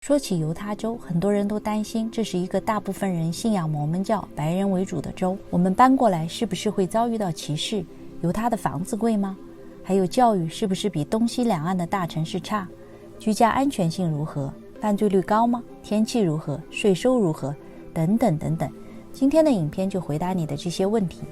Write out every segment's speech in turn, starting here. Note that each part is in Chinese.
说起犹他州，很多人都担心这是一个大部分人信仰摩门教、白人为主的州，我们搬过来是不是会遭遇到歧视？犹他的房子贵吗？还有教育是不是比东西两岸的大城市差？居家安全性如何？犯罪率高吗？天气如何？税收如何？等等等等。今天的影片就回答你的这些问题，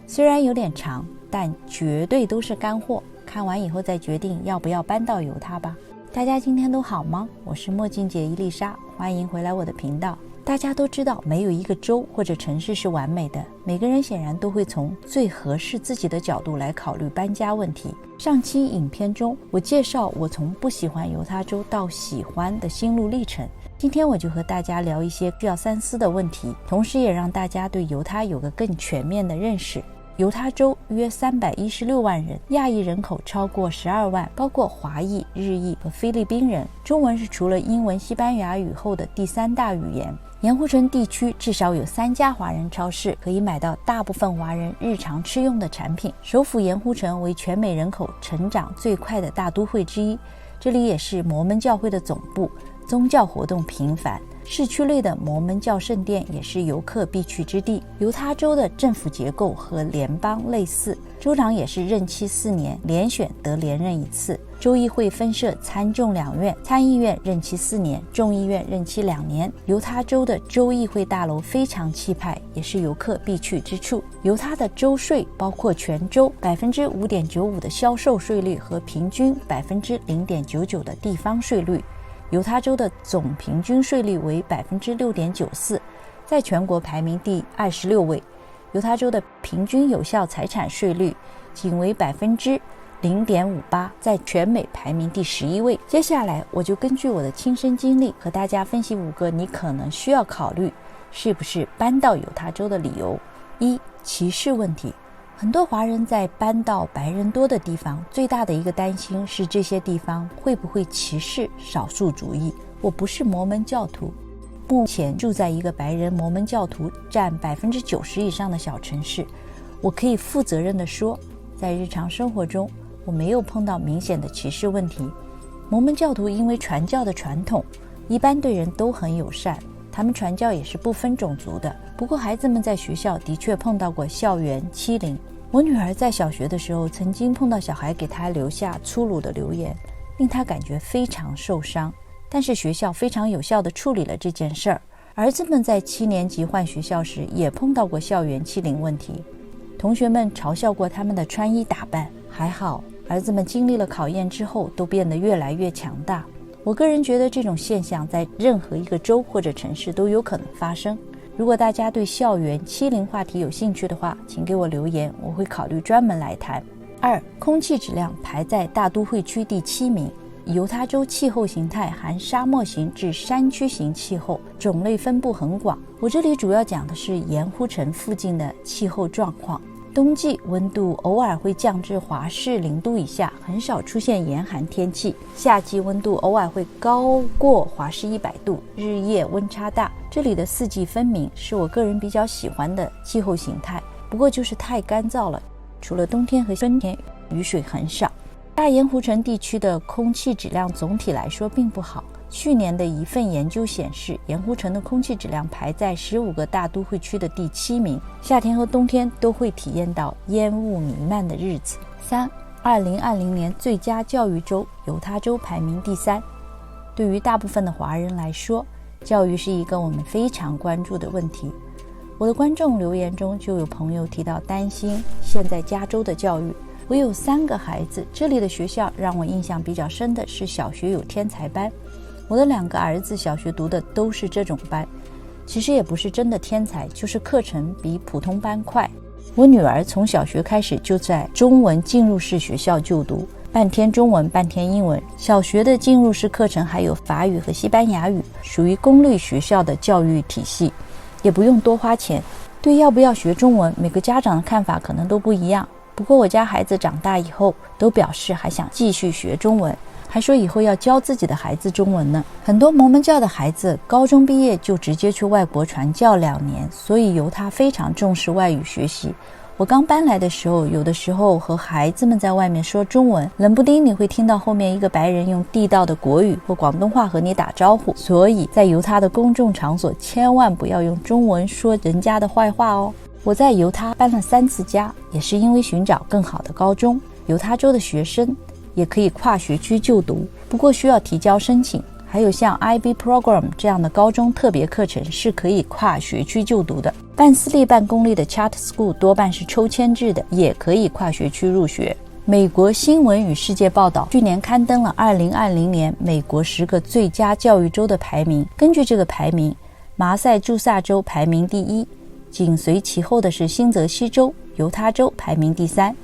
虽然有点长，但绝对都是干货，看完以后再决定要不要搬到犹他吧。大家今天都好吗？我是墨镜姐伊丽莎，欢迎回来我的频道。大家都知道，没有一个州或者城市是完美的，每个人显然都会从最合适自己的角度来考虑搬家问题。上期影片中，我介绍我从不喜欢犹他州到喜欢的心路历程。今天我就和大家聊一些需要三思的问题，同时也让大家对犹他有个更全面的认识。犹他州约316万人，亚裔人口超过12万，包括华裔、日裔和菲律宾人。中文是除了英文、西班牙语后的第3大语言。盐湖城地区至少有3家华人超市，可以买到大部分华人日常吃用的产品。首府盐湖城为全美人口成长最快的大都会之一，这里也是摩门教会的总部，宗教活动频繁。市区内的摩门教圣殿也是游客必去之地。犹他州的政府结构和联邦类似，州长也是任期4年，连选得连任1次。州议会分设参众两院，参议院任期4年，众议院任期2年。犹他州的州议会大楼非常气派，也是游客必去之处。犹他的州税包括全州 5.95% 的销售税率和平均 0.99% 的地方税率。犹他州的总平均税率为 6.94%， 在全国排名第26位。犹他州的平均有效财产税率仅为 0.58%， 在全美排名第11位。接下来我就根据我的亲身经历和大家分析5个你可能需要考虑是不是搬到犹他州的理由。1、歧视问题。很多华人在搬到白人多的地方，最大的一个担心是这些地方会不会歧视少数族裔。我不是摩门教徒，目前住在一个白人摩门教徒占 90% 以上的小城市，我可以负责任地说，在日常生活中我没有碰到明显的歧视问题。摩门教徒因为传教的传统，一般对人都很友善，他们传教也是不分种族的。不过孩子们在学校的确碰到过校园欺凌。我女儿在小学的时候曾经碰到小孩给她留下粗鲁的留言，令她感觉非常受伤，但是学校非常有效地处理了这件事儿。儿子们在7年级换学校时也碰到过校园欺凌问题，同学们嘲笑过他们的穿衣打扮，还好儿子们经历了考验之后都变得越来越强大。我个人觉得这种现象在任何一个州或者城市都有可能发生。如果大家对校园欺凌话题有兴趣的话，请给我留言，我会考虑专门来谈。2、空气质量排在大都会区第7名。犹他州气候形态含沙漠型至山区型气候，种类分布很广。我这里主要讲的是盐湖城附近的气候状况。冬季温度偶尔会降至华氏0度以下，很少出现严寒天气。夏季温度偶尔会高过华氏100度，日夜温差大。这里的4季分明，是我个人比较喜欢的气候形态，不过就是太干燥了，除了冬天和春天雨水很少。大盐湖城地区的空气质量总体来说并不好。去年的一份研究显示，盐湖城的空气质量排在15个大都会区的第7名，夏天和冬天都会体验到烟雾弥漫的日子。3、2020年最佳教育州，犹他州排名第3。对于大部分的华人来说，教育是一个我们非常关注的问题。我的观众留言中就有朋友提到担心现在加州的教育。我有3个孩子，这里的学校让我印象比较深的是小学有天才班。我的2个儿子小学读的都是这种班，其实也不是真的天才，就是课程比普通班快。我女儿从小学开始就在中文进入式学校就读，半天中文半天英文。小学的进入式课程还有法语和西班牙语，属于公立学校的教育体系，也不用多花钱。对要不要学中文，每个家长的看法可能都不一样，不过我家孩子长大以后都表示还想继续学中文，还说以后要教自己的孩子中文呢。很多摩门教的孩子高中毕业就直接去外国传教2年，所以犹他非常重视外语学习。我刚搬来的时候，有的时候和孩子们在外面说中文，冷不丁你会听到后面一个白人用地道的国语或广东话和你打招呼，所以在犹他的公众场所千万不要用中文说人家的坏话哦。我在犹他搬了3次家，也是因为寻找更好的高中。犹他州的学生也可以跨学区就读，不过需要提交申请。还有像 IB Program 这样的高中特别课程是可以跨学区就读的。半私立半公立的 Charter School 多半是抽签制的，也可以跨学区入学。美国新闻与世界报道去年刊登了2020年美国10个最佳教育州的排名，根据这个排名，麻塞诸塞州排名第1，紧随其后的是新泽西州，犹他州排名第3。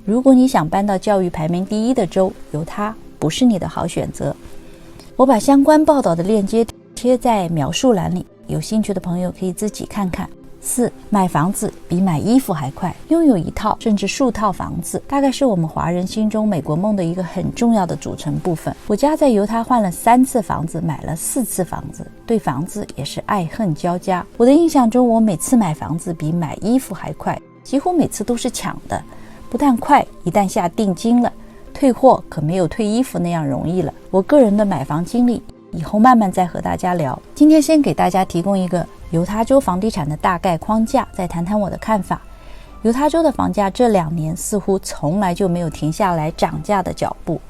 如果你想搬到教育排名第1的州，犹他不是你的好选择。我把相关报道的链接贴在描述栏里，有兴趣的朋友可以自己看看。4. 买房子比买衣服还快，拥有1套甚至数套房子，大概是我们华人心中美国梦的一个很重要的组成部分。我家在犹他换了3次房子，买了4次房子，对房子也是爱恨交加。我的印象中，我每次买房子比买衣服还快，几乎每次都是抢的，不但快，一旦下定金了，退货可没有退衣服那样容易了。我个人的买房经历以后慢慢再和大家聊，今天先给大家提供一个犹他州房地产的大概框架，再谈谈我的看法。犹他州的房价这2年似乎从来就没有停下来涨价的脚步，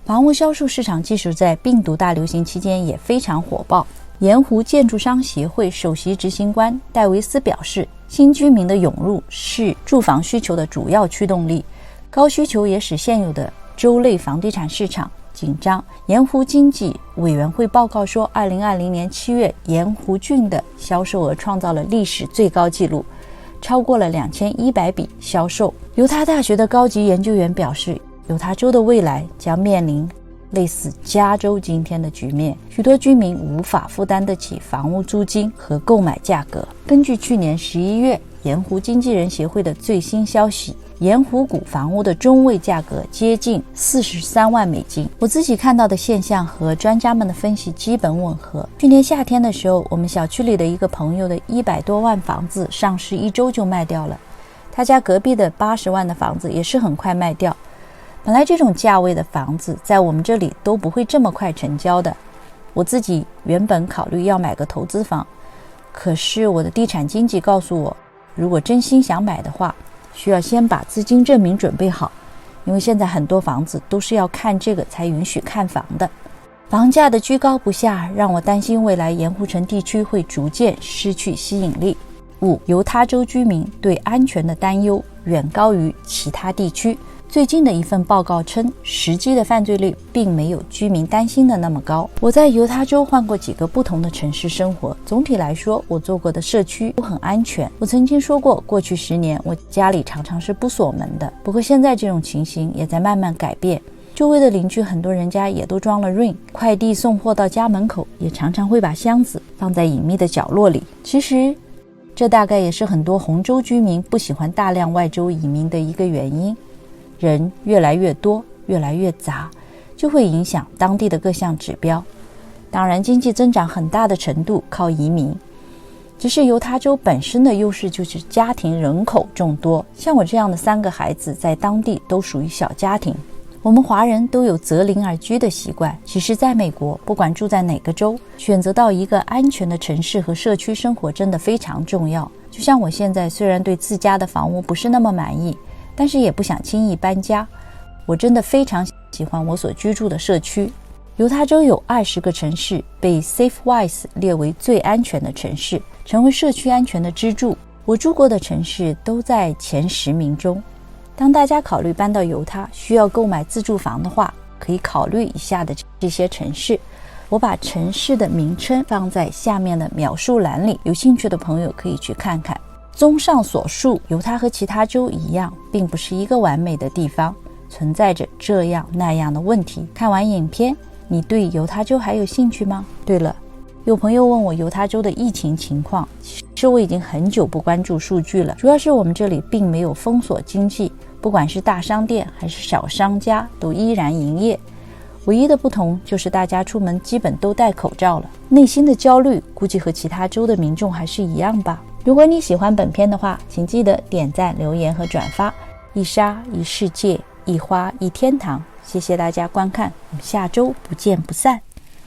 房屋销售市场即使在病毒大流行期间也非常火爆。盐湖建筑商协会首席执行官戴维斯表示，新居民的涌入是住房需求的主要驱动力，高需求也使现有的州内房地产市场紧张。盐湖经济委员会报告说，2020年7月，盐湖郡的销售额创造了历史最高纪录，超过了2100笔销售。犹他大学的高级研究员表示，犹他州的未来将面临类似加州今天的局面，许多居民无法负担得起房屋租金和购买价格。根据去年11月盐湖经纪人协会的最新消息，盐湖谷房屋的中位价格接近43万美金。我自己看到的现象和专家们的分析基本吻合。去年夏天的时候，我们小区里的一个朋友的100多万房子上市1周就卖掉了，他家隔壁的80万的房子也是很快卖掉。本来这种价位的房子在我们这里都不会这么快成交的。我自己原本考虑要买个投资房，可是我的地产经纪告诉我，如果真心想买的话，需要先把资金证明准备好，因为现在很多房子都是要看这个才允许看房的。房价的居高不下让我担心未来盐湖城地区会逐渐失去吸引力。5. 犹他州居民对安全的担忧远高于其他地区。最近的一份报告称，实际的犯罪率并没有居民担心的那么高。我在犹他州换过几个不同的城市生活，总体来说，我做过的社区都很安全。我曾经说过，过去10年我家里常常是不锁门的，不过现在这种情形也在慢慢改变。周围的邻居很多人家也都装了 Ring， 快递送货到家门口也常常会把箱子放在隐秘的角落里。其实这大概也是很多红州居民不喜欢大量外州移民的一个原因。人越来越多，越来越杂，就会影响当地的各项指标。当然，经济增长很大的程度靠移民。只是犹他州本身的优势就是家庭人口众多，像我这样的3个孩子在当地都属于小家庭。我们华人都有择邻而居的习惯，其实在美国，不管住在哪个州，选择到一个安全的城市和社区生活真的非常重要。就像我现在虽然对自家的房屋不是那么满意，但是也不想轻易搬家。我真的非常喜欢我所居住的社区。犹他州有20个城市被 SafeWise 列为最安全的城市，成为社区安全的支柱。我住过的城市都在前10名中。当大家考虑搬到犹他，需要购买自住房的话，可以考虑以下的这些城市。我把城市的名称放在下面的描述栏里，有兴趣的朋友可以去看看。综上所述，犹他和其他州一样，并不是一个完美的地方，存在着这样那样的问题。看完影片，你对犹他州还有兴趣吗？对了，有朋友问我犹他州的疫情情况，其实我已经很久不关注数据了，主要是我们这里并没有封锁经济，不管是大商店还是小商家都依然营业。唯一的不同就是大家出门基本都戴口罩了。内心的焦虑估计和其他州的民众还是一样吧。如果你喜欢本片的话，请记得点赞、留言和转发。一沙一世界，一花一天堂。谢谢大家观看，我们下周不见不散。